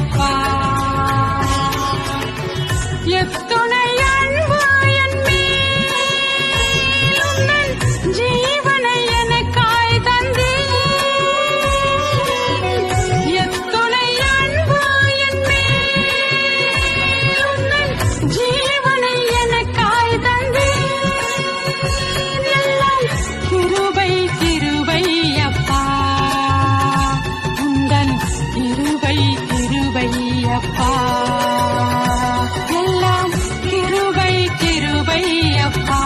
அப்பா. எத்துணை அன்பு என் மேல் உந்தன் ஜீவனை எனக்காய் தந்தீர். எத்துணை அன்பு என் மேல் உந்தன் ஜீவனை எனக்காய் தந்தீர். எல்லாம் கிருபை கிருபை அப்பா, உந்தன் கிருபை கிருபை அப்பா. எல்லாம் கிருபை கிருபை அப்பா,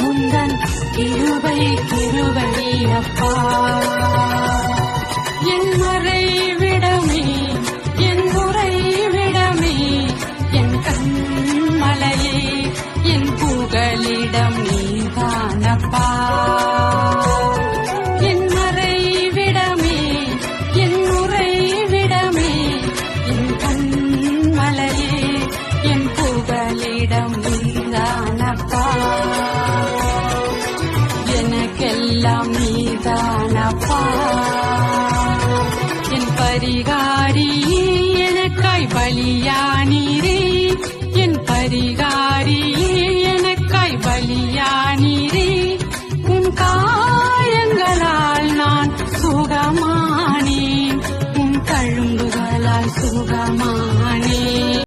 உந்தன் கிருபை கிருபை அப்பா. என் மறைவிடமே என் உறைவிடமே என் கண்மலையே என் புகலிடம் நீதானப்பா. என் மறைவிடமே என் உறைவிடமே என் கண்மலையே என் புகலிடம் நீதானப்பா. எனக்கெல்லாம் நீதானப்பா. என் பரிகாரியே எனக்காய் பலியானீரே. என் பரிகாரியே எனக்காய் பலியானீரே. உன் காயங்களால் நான் சுகமானேன், உன் தழும்புகளால் சுகமானேன்.